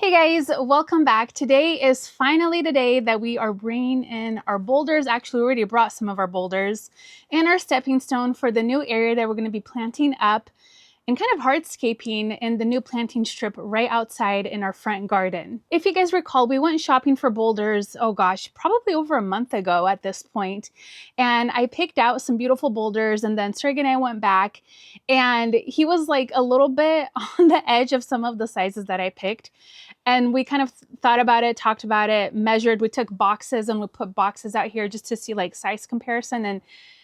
Hey guys, welcome back. Today is finally the day that we are bringing in our boulders. Actually, we already brought some of our boulders and our stepping stone for the new area that we're going to be planting up and kind of hardscaping in the new planting strip right outside in our front garden. If you guys recall, we went shopping for boulders, oh gosh, probably over a month ago at this point. And I picked out some beautiful boulders, and then Sergey and I went back and he was like a little bit on the edge of some of the sizes that I picked. And we kind of thought about it, talked about it, measured. We took boxes and we put boxes out here just to see like size comparison. And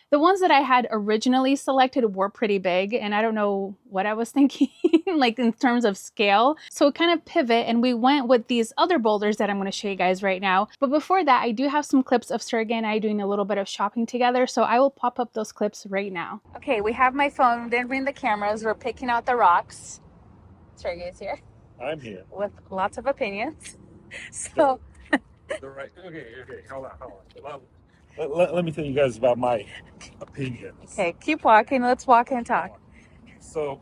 the ones that I had originally selected were pretty big, and I don't know what I was thinking, like in terms of scale. So kind of pivot, and we went with these other boulders that I'm going to show you guys right now. But before that, I do have some clips of Sergey and I doing a little bit of shopping together, so I will pop up those clips right now. Okay, we have my phone, didn't bring the cameras. We're picking out the rocks. Sergey's here. I'm here. With lots of opinions. So. The right. Okay. Hold on. Let me tell you guys about my opinions. Okay, keep walking. Let's walk and talk. So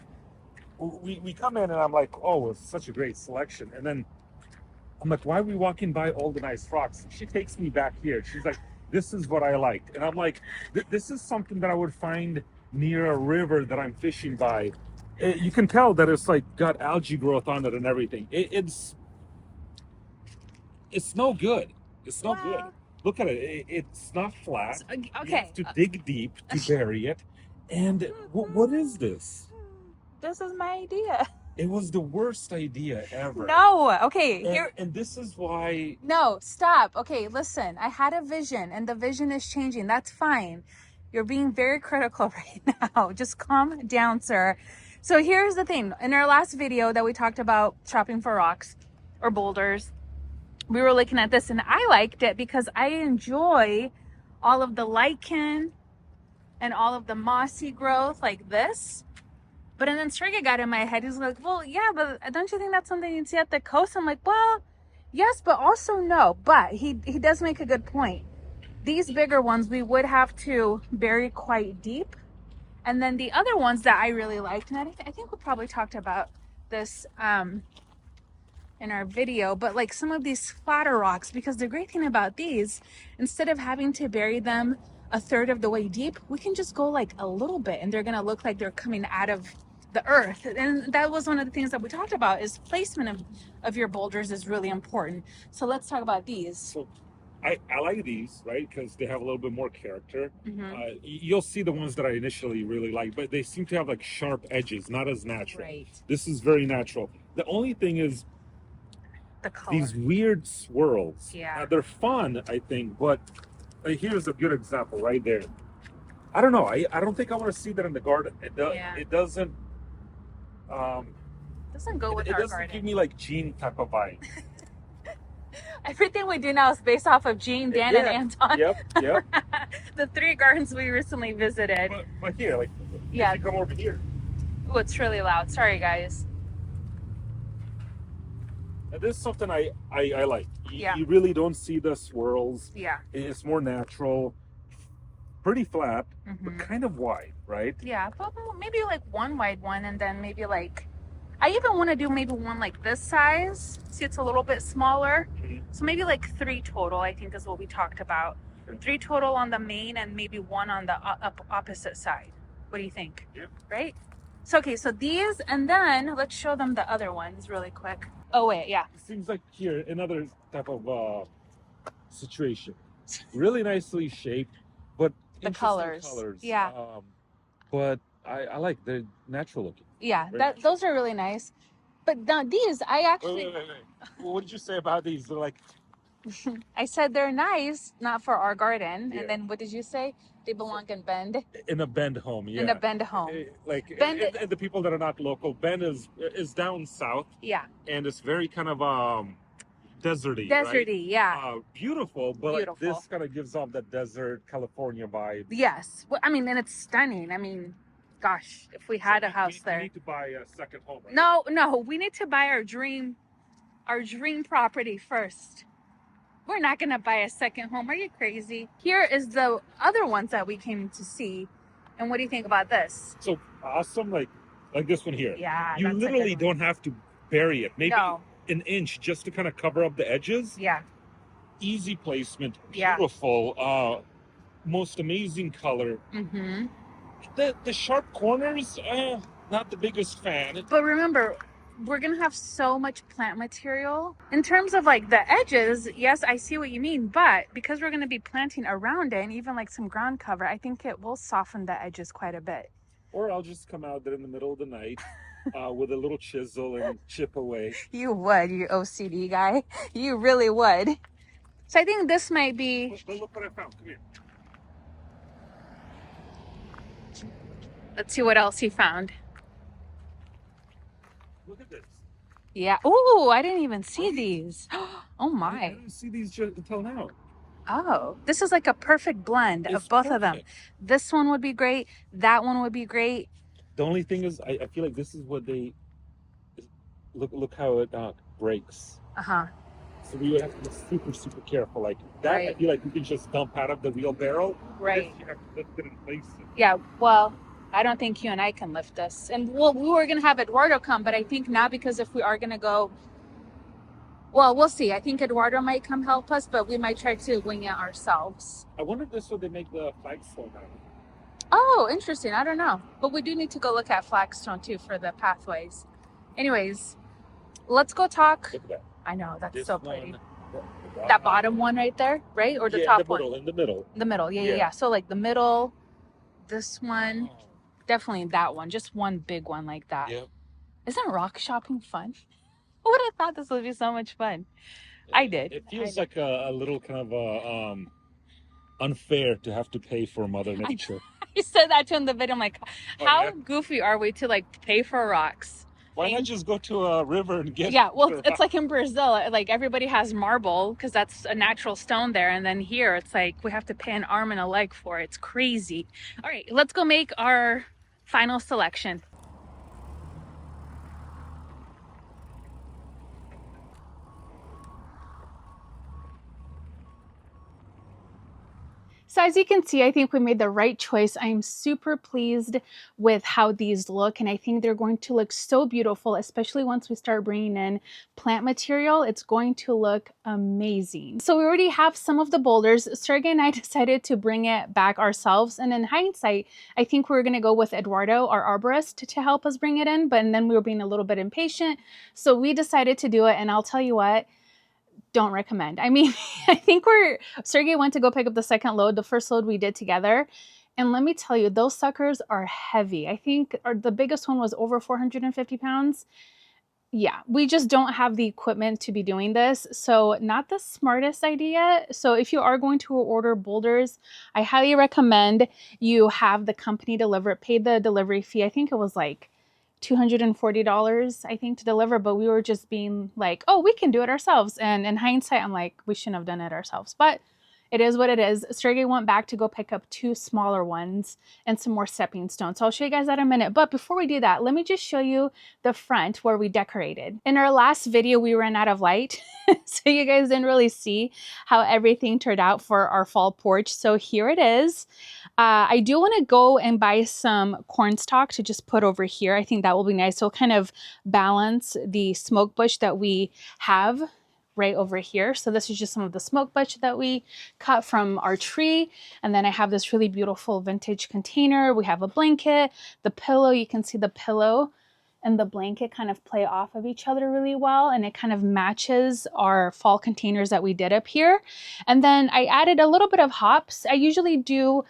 we come in and I'm like, oh, it's such a great selection. And then I'm like, why are we walking by all the nice rocks? She takes me back here. She's like, this is what I liked. And I'm like, this is something that I would find near a river that I'm fishing by. You can tell that it's like got algae growth on it and everything. It's no good. It's no good. Look at it. It's not flat. Okay. You have to dig deep to bury it. And what is this? This is my idea. It was the worst idea ever. No. Okay. And this is why. No, stop. Okay, listen. I had a vision and the vision is changing. That's fine. You're being very critical right now. Just calm down, sir. So here's the thing. In our last video that we talked about shopping for rocks or boulders, we were looking at this and I liked it because I enjoy all of the lichen and all of the mossy growth like this. But then Sergey got in my head. He's like, well, yeah, but don't you think that's something you'd see at the coast? I'm like, well, yes, but also no. But he does make a good point. These bigger ones, we would have to bury quite deep. And then the other ones that I really liked, and I think we probably talked about this in our video, but like some of these flatter rocks, because the great thing about these, instead of having to bury them a third of the way deep, we can just go like a little bit and they're going to look like they're coming out of the earth. And that was one of the things that we talked about, is placement of your boulders is really important. So let's talk about these. So I like these, right? Because they have a little bit more character. Mm-hmm. You'll see the ones that I initially really like, but they seem to have like sharp edges, not as natural. Right. This is very natural. The only thing is the color. These weird swirls. Yeah. They're fun, I think, but here's a good example right there. I don't know. I don't think I want to see that in the garden. It doesn't. Doesn't go with our garden. It doesn't give me like Gene type of vibe. Everything we do now is based off of Gene, Dan, and Anton. Yep. The 3 gardens we recently visited. But here, like, yeah, you come over here. Oh, it's really loud. Sorry, guys. And this is something I like. You really don't see the swirls. Yeah. It's more natural, pretty flat, but kind of wide, right? Yeah, but maybe like one wide one, and then maybe like, I even want to do maybe one like this size. See, it's a little bit smaller. So maybe like 3 total, I think is what we talked about. 3 total on the main and maybe 1 on the opposite side. What do you think? Yeah. Right? So, okay, so these, and then let's show them the other ones really quick. Oh, wait, yeah. It seems like here, another type of situation. Really nicely shaped, but the colors. Yeah. But I like the natural looking. Yeah, those are really nice. But these, I actually... Wait. What did you say about these? They're like... I said they're nice, not for our garden. Yeah. And then what did you say? They belong in Bend? In a Bend home, yeah. In a Bend home. Like, Bend, and the people that are not local, Bend is down south. Yeah. And it's very kind of deserty, right? Yeah. Beautiful, but like this kind of gives off that desert California vibe. Yes. Well, I mean, and it's stunning. I mean, gosh, if we had a house there. We need to buy a second home, right? No, we need to buy our dream property first. We're not going to buy a second home. Are you crazy? Here is the other ones that we came to see. And what do you think about this? So awesome, like this one here. Yeah. You literally don't have to bury it. Maybe an inch just to kind of cover up the edges. Yeah. Easy placement, Yeah. beautiful, most amazing color. Mm-hmm. The sharp corners, not the biggest fan. But remember, we're gonna have so much plant material. In terms of like the edges, yes, I see what you mean, but because we're gonna be planting around it and even like some ground cover, I think it will soften the edges quite a bit. Or I'll just come out there in the middle of the night with a little chisel and chip away. You would, you OCD guy. You really would. So I think this might be... But look what I found. Come here. Let's see what else he found. Look at this. Yeah. Oh, I didn't even see these. Oh I my. didn't see these until now. Oh, this is like a perfect blend of both of them. This one would be great. That one would be great. The only thing is, I feel like this is what they look how it breaks. Uh-huh. So we would have to be super, super careful. Like that, Right. I feel like we can just dump out of the wheelbarrow. Right. This, you have to lift it and place it. Yeah, well, I don't think you and I can lift this. And we were going to have Eduardo come, but I think now because if we are going to go, well, we'll see. I think Eduardo might come help us, but we might try to wing it ourselves. I wonder if this is what they make the flagstone out of. Oh, interesting. I don't know. But we do need to go look at flagstone too for the pathways. Anyways, let's go talk. Look at that. I know, that's This so pretty. one, That bottom one right there, right? Or the yeah, top the middle, one? in the middle. The middle, yeah, yeah, Yeah. yeah. So like the middle, this one, Oh, definitely that one. Just one big one like that. yep. Isn't rock shopping fun? Who would have thought this would be so much fun? I did. It feels like a little kind of unfair to have to pay for Mother Nature. I said that to him in the video. I'm like, Oh, how yeah? goofy are we to like pay for rocks? Why not just go to a river and get? Yeah, well, the it's like in Brazil, like everybody has marble because that's a natural stone there. And then here it's like we have to pay an arm and a leg for it. It's crazy. All right, let's go make our final selection. So as you can see, I think we made the right choice. I'm super pleased with how these look, and I think they're going to look so beautiful, especially once we start bringing in plant material. It's going to look amazing. So we already have some of the boulders. Sergey and I decided to bring it back ourselves, and in hindsight, I think we were going to go with Eduardo, our arborist, to help us bring it in, but then we were being a little bit impatient, so we decided to do it, and I'll tell you what, don't recommend. I mean, I think Sergey went to go pick up the second load, the first load we did together. And let me tell you, those suckers are heavy. I think the biggest one was over 450 pounds. Yeah, we just don't have the equipment to be doing this. So not the smartest idea. So if you are going to order boulders, I highly recommend you have the company deliver it, pay the delivery fee. I think it was like $240, I think, to deliver, but we were just being like, oh, we can do it ourselves. And in hindsight, I'm like, we shouldn't have done it ourselves, but it is what it is. Sergey went back to go pick up 2 smaller ones and some more stepping stones. So I'll show you guys that in a minute. But before we do that, let me just show you the front where we decorated. In our last video, we ran out of light. So you guys didn't really see how everything turned out for our fall porch. So here it is. I do want to go and buy some corn stalk to just put over here. I think that will be nice. So kind of balance the smoke bush that we have right over here. So this is just some of the smoke bush that we cut from our tree. And then I have this really beautiful vintage container. We have a blanket, the pillow. You can see the pillow and the blanket kind of play off of each other really well. And it kind of matches our fall containers that we did up here. And then I added a little bit of hops. I usually do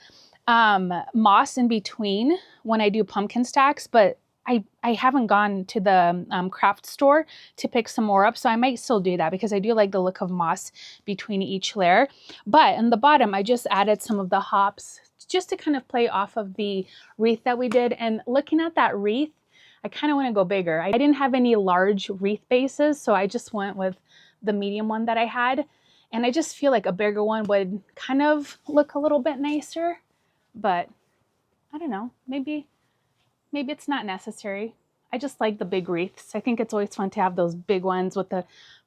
moss in between when I do pumpkin stacks, but I haven't gone to the craft store to pick some more up, so I might still do that because I do like the look of moss between each layer. But in the bottom, I just added some of the hops just to kind of play off of the wreath that we did. And looking at that wreath, I kind of want to go bigger. I didn't have any large wreath bases, so I just went with the medium one that I had. And I just feel like a bigger one would kind of look a little bit nicer, but I don't know, maybe it's not necessary. I just like the big wreaths. I think it's always fun to have those big ones with the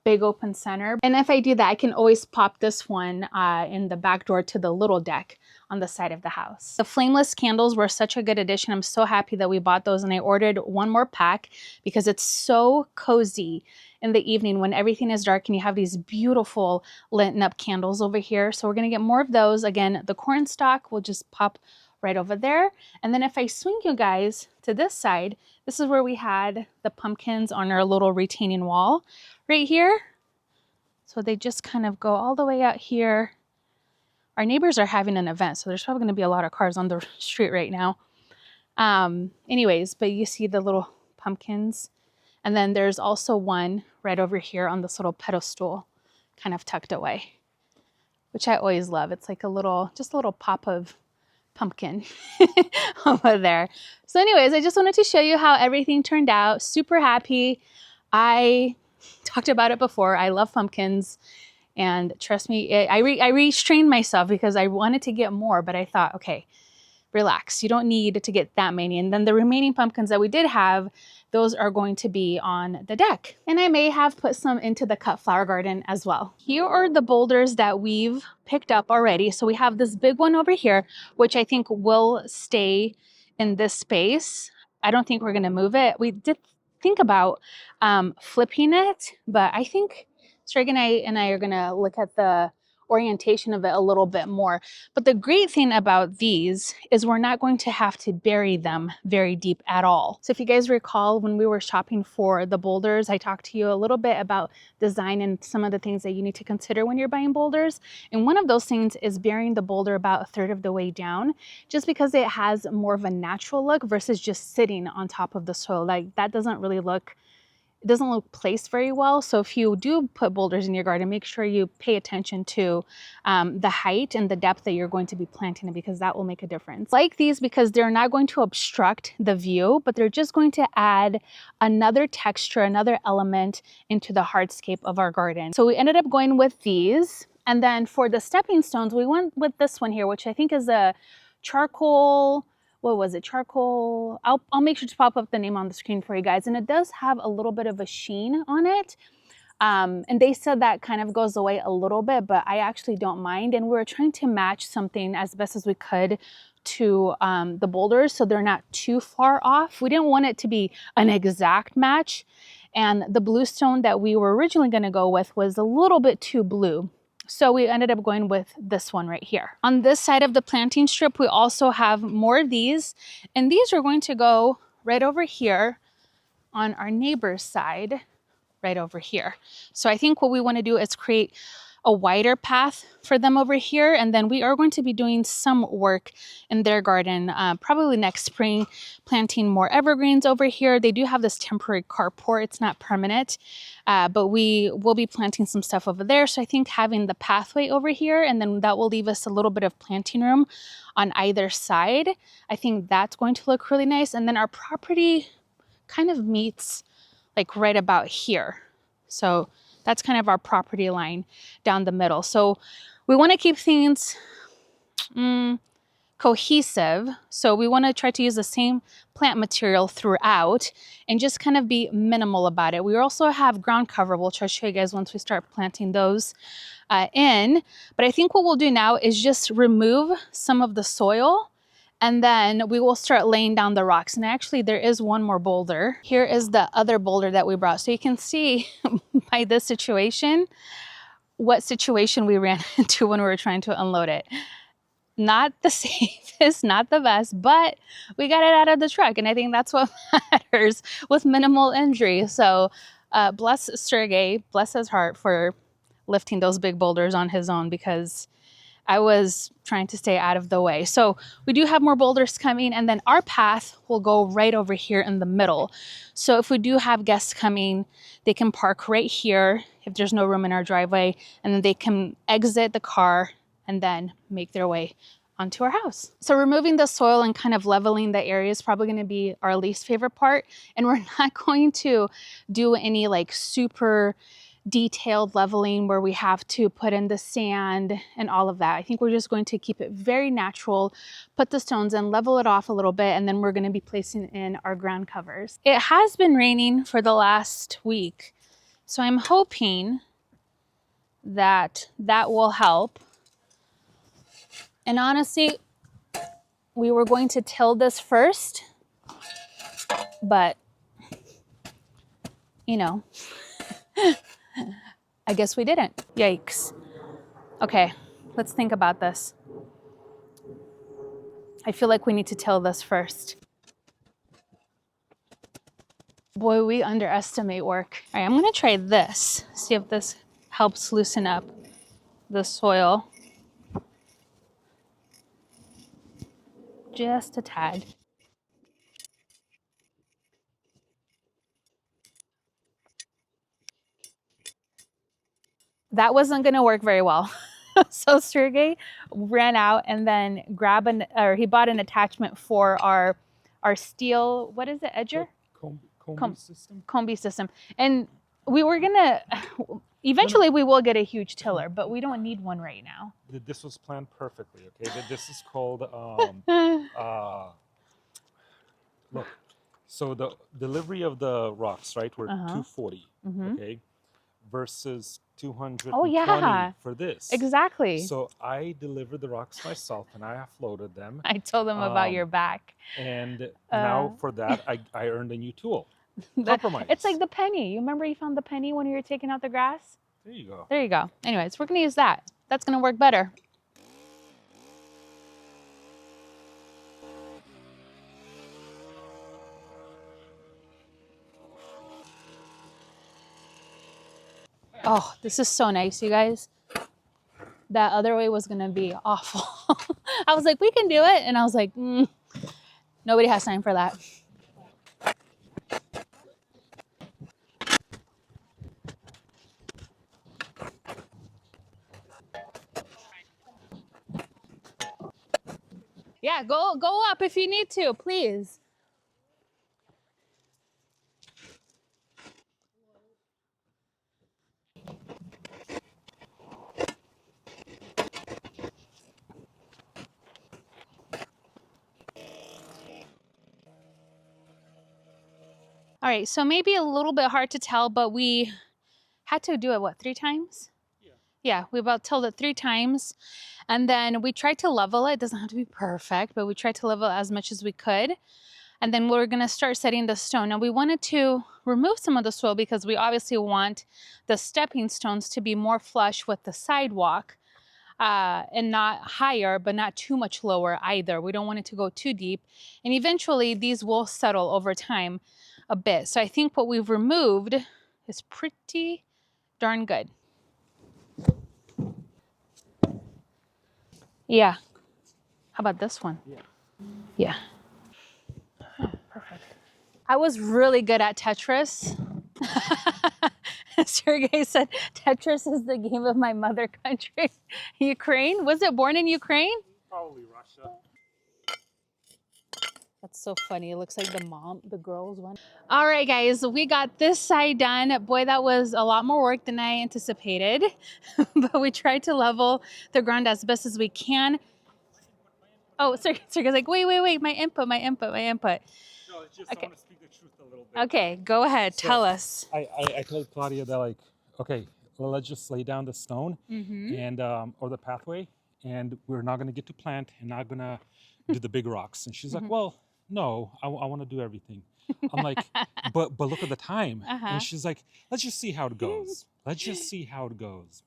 big open center. And if I do that, I can always pop this one in the back door to the little deck on the side of the house. The flameless candles were such a good addition. I'm so happy that we bought those, and I ordered one more pack because it's so cozy in the evening when everything is dark and you have these beautiful lit up candles over here. So we're gonna get more of those. Again, the corn stalk will just pop right over there. And then if I swing you guys to this side, this is where we had the pumpkins on our little retaining wall right here. So they just kind of go all the way out here. Our neighbors are having an event, so there's probably going to be a lot of cars on the street right now. Anyways, but you see the little pumpkins. And then there's also one right over here on this little pedestal, kind of tucked away, which I always love. It's like a little, just a little pop of pumpkin over there. So anyways, I just wanted to show you how everything turned out. Super happy. I talked about it before. I love pumpkins. And trust me, I restrained myself because I wanted to get more, but I thought, okay, relax. You don't need to get that many. And then the remaining pumpkins that we did have, those are going to be on the deck. And I may have put some into the cut flower garden as well. Here are the boulders that we've picked up already. So we have this big one over here, which I think will stay in this space. I don't think we're going to move it. We did think about flipping it, but I think Streg and I are going to look at the orientation of it a little bit more. But the great thing about these is we're not going to have to bury them very deep at all. So if you guys recall, when we were shopping for the boulders, I talked to you a little bit about design and some of the things that you need to consider when you're buying boulders. And one of those things is burying the boulder about a third of the way down, just because it has more of a natural look versus just sitting on top of the soil. Like that doesn't really look, it doesn't look placed very well. So if you do put boulders in your garden, make sure you pay attention to the height and the depth that you're going to be planting it, because that will make a difference. Like these because they're not going to obstruct the view, but they're just going to add another texture, another element into the hardscape of our garden. So we ended up going with these. And then for the stepping stones, we went with this one here, which I think is a charcoal, what was it? Charcoal. I'll make sure to pop up the name on the screen for you guys. And it does have a little bit of a sheen on it. And they said that kind of goes away a little bit, but I actually don't mind. And we're trying to match something as best as we could to the boulders so they're not too far off. We didn't want it to be an exact match. And the blue stone that we were originally going to go with was a little bit too blue. So we ended up going with this one right here. On this side of the planting strip, we also have more of these. And these are going to go right over here on our neighbor's side, right over here. So I think what we want to do is create a wider path for them over here. And then we are going to be doing some work in their garden, probably next spring, planting more evergreens over here. They do have this temporary carport. It's not permanent, but we will be planting some stuff over there. So I think having the pathway over here, and then that will leave us a little bit of planting room on either side. I think that's going to look really nice. And then our property kind of meets like right about here. So that's kind of our property line down the middle. So we want to keep things cohesive. So we want to try to use the same plant material throughout and just kind of be minimal about it. We also have ground cover, which I'll show you guys once we start planting those in. But I think what we'll do now is just remove some of the soil, and then we will start laying down the rocks. And actually there is one more boulder. Here is the other boulder that we brought. So you can see by this situation, what situation we ran into when we were trying to unload it. Not the safest, not the best, but we got it out of the truck. And I think that's what matters with minimal injury. So bless Sergey, bless his heart for lifting those big boulders on his own, because I was trying to stay out of the way. So we do have more boulders coming, and then our path will go right over here in the middle. So if we do have guests coming, they can park right here if there's no room in our driveway, and then they can exit the car and then make their way onto our house. So removing the soil and kind of leveling the area is probably going to be our least favorite part. And we're not going to do any like super detailed leveling where we have to put in the sand and all of that. I think we're just going to keep it very natural, put the stones in, level it off a little bit, and then we're going to be placing in our ground covers. It has been raining for the last week, So I'm hoping that that will help. And honestly, we were going to till this first, but you know, I guess we didn't. Yikes. Okay, let's think about this. I feel like we need to till this first. Boy, we underestimate work. All right, I'm gonna try this, see if this helps loosen up the soil. Just a tad. That wasn't gonna work very well. So Sergey ran out and then he bought an attachment for our steel, what is it, edger? Combi system. And we were gonna, eventually we will get a huge tiller, but we don't need one right now. This was planned perfectly, okay? This is called, look, so the delivery of the rocks, right, were 240, okay, versus 220 Oh, yeah. for this. Exactly. So I delivered the rocks myself and I offloaded them. I told them about your back. And now for that, I earned a new tool. Compromise. It's like the penny. You remember you found the penny when you were taking out the grass? There you go. There you go. Anyways, we're going to use that. That's going to work better. Oh, this is so nice, you guys. That other way was going to be awful. I was like, we can do it. And I was like, nobody has time for that. Yeah, go up if you need to, please. All right, so maybe a little bit hard to tell, but we had to do it, what, 3 times? Yeah, we about tilled it 3 times. And then we tried to level it. It doesn't have to be perfect, but we tried to level it as much as we could. And then we're gonna start setting the stone. Now we wanted to remove some of the soil because we obviously want the stepping stones to be more flush with the sidewalk and not higher, but not too much lower either. We don't want it to go too deep. And eventually these will settle over time a bit. So I think what we've removed is pretty darn good. Yeah. How about this one? Yeah. Oh, perfect. I was really good at Tetris. Sergey said Tetris is the game of my mother country. Ukraine? Was it born in Ukraine? Probably Russia. That's so funny. It looks like the girls one. All right, guys, we got this side done. Boy, that was a lot more work than I anticipated, but we tried to level the ground as best as we can. Oh, Sergey's like, wait, my input. No, it's just, Okay. I want to speak the truth a little bit. Okay, go ahead. So, tell us. I told Claudia that, like, okay, well, let's just lay down the stone and or the pathway, and we're not going to get to plant and not going to do the big rocks. And she's like, well, no, I want to do everything. I'm like, but look at the time. And she's like, let's just see how it goes. Let's just see how it goes.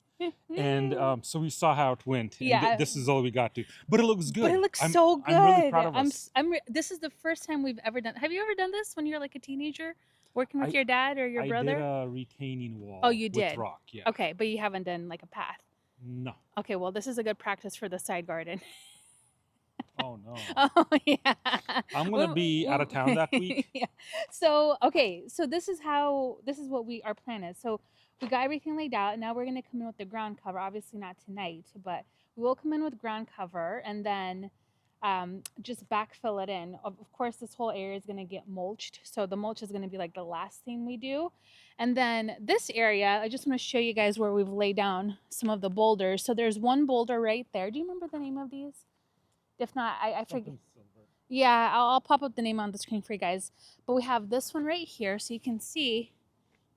And so we saw how it went. And Yeah. this is all we got to. But it looks good. But it looks so good. I'm really proud of us. This is the first time we've ever done. Have you ever done this when you're like a teenager, working with your dad or your brother? I did a retaining wall. Oh, you did? With rock, yeah. Okay, but you haven't done like a path. No. Okay, well, this is a good practice for the side garden. Oh no. Oh yeah. I'm gonna be out of town that week. Yeah. So okay, so this is what our plan is. So we got everything laid out, and now we're gonna come in with the ground cover. Obviously not tonight, but we will come in with ground cover and then just backfill it in. Of course, this whole area is gonna get mulched, so the mulch is gonna be like the last thing we do. And then this area, I just want to show you guys where we've laid down some of the boulders. So there's one boulder right there. Do you remember the name of these? If not, I forget. Yeah, I'll pop up the name on the screen for you guys. But we have this one right here, so you can see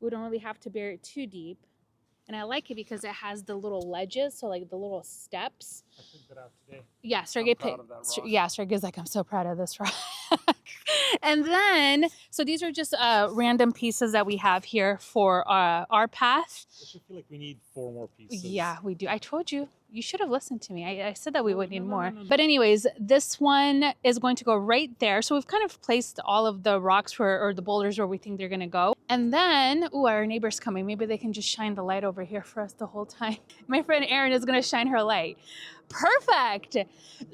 We don't really have to bury it too deep. And I like it because it has the little ledges, so like the little steps. I picked it out today. Yeah, Sergey picked. Yeah, Sergey's like, I'm so proud of this rock. And then, so these are just random pieces that we have here for our path. I should feel like we need 4 more pieces. Yeah, we do. I told you. You should have listened to me. I said that we would need more. But anyways, this one is going to go right there. So we've kind of placed all of the rocks or the boulders where we think they're going to go. And then, ooh, our neighbor's coming. Maybe they can just shine the light over here for us the whole time. My friend Erin is going to shine her light. Perfect.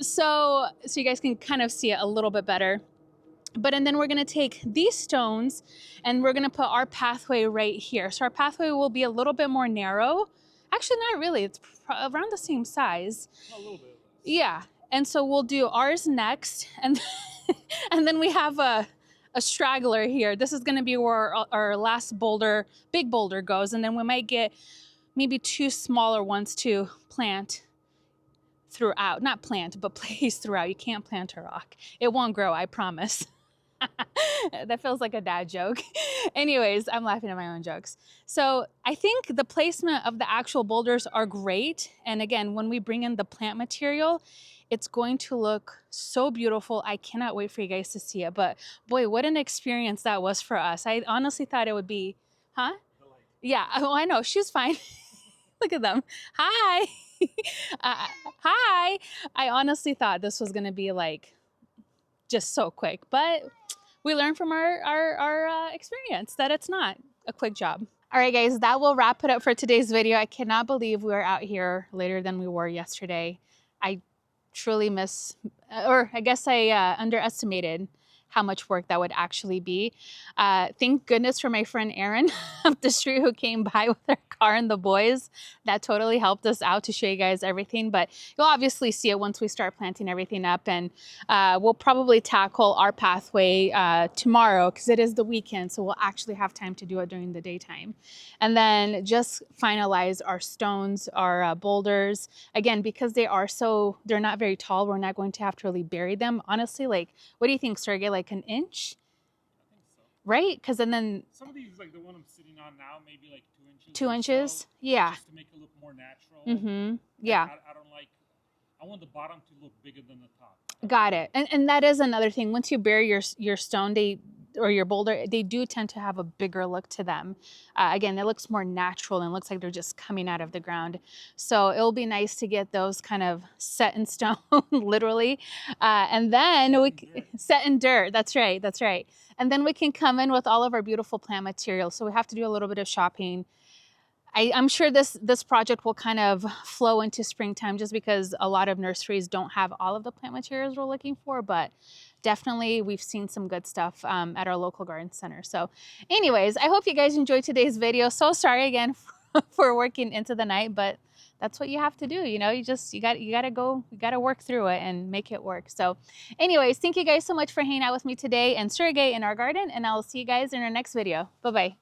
So you guys can kind of see it a little bit better. And then we're going to take these stones and we're going to put our pathway right here. So our pathway will be a little bit more narrow. Actually, not really. It's around the same size. A little bit. Yeah. And so we'll do ours next. And then we have a straggler here. This is going to be where our last boulder, big boulder goes. And then we might get maybe 2 smaller ones to plant throughout. Not plant, but place throughout. You can't plant a rock. It won't grow, I promise. That feels like a dad joke. Anyways, I'm laughing at my own jokes. So I think the placement of the actual boulders are great. And again, when we bring in the plant material, it's going to look so beautiful. I cannot wait for you guys to see it. But boy, what an experience that was for us. I honestly thought it would be, huh? Yeah, oh, I know. She's fine. Look at them. Hi. Hi. I honestly thought this was going to be like just so quick, but we learned from our experience that it's not a quick job. All right, guys, that will wrap it up for today's video. I cannot believe we were out here later than we were yesterday. I truly underestimated how much work that would actually be. Thank goodness for my friend Erin up the street who came by with her car and the boys. That totally helped us out to show you guys everything, but you'll obviously see it once we start planting everything up. And we'll probably tackle our pathway tomorrow because it is the weekend, so we'll actually have time to do it during the daytime. And then just finalize our stones, our boulders. Again, because they're not very tall, we're not going to have to really bury them. Honestly, like, what do you think, Sergey? Like an inch? I think so. Right? Because then some of these, like the one I'm sitting on now, maybe like 2 inches. 2 inches? So, yeah. Just to make it look more natural. Mm-hmm. Yeah. I want the bottom to look bigger than the top. Got it. And that is another thing. Once you bury your stone, or your boulder, they do tend to have a bigger look to them. Again, it looks more natural and looks like they're just coming out of the ground. So it'll be nice to get those kind of set in stone, literally. And then set in dirt. That's right. That's right. And then we can come in with all of our beautiful plant material. So we have to do a little bit of shopping. I'm sure this project will kind of flow into springtime just because a lot of nurseries don't have all of the plant materials we're looking for, but definitely we've seen some good stuff at our local garden center. So anyways, I hope you guys enjoyed today's video. So sorry again for working into the night, but that's what you have to do. You know, you gotta work through it and make it work. So anyways, thank you guys so much for hanging out with me today and Sergey in our garden, and I'll see you guys in our next video. Bye-bye.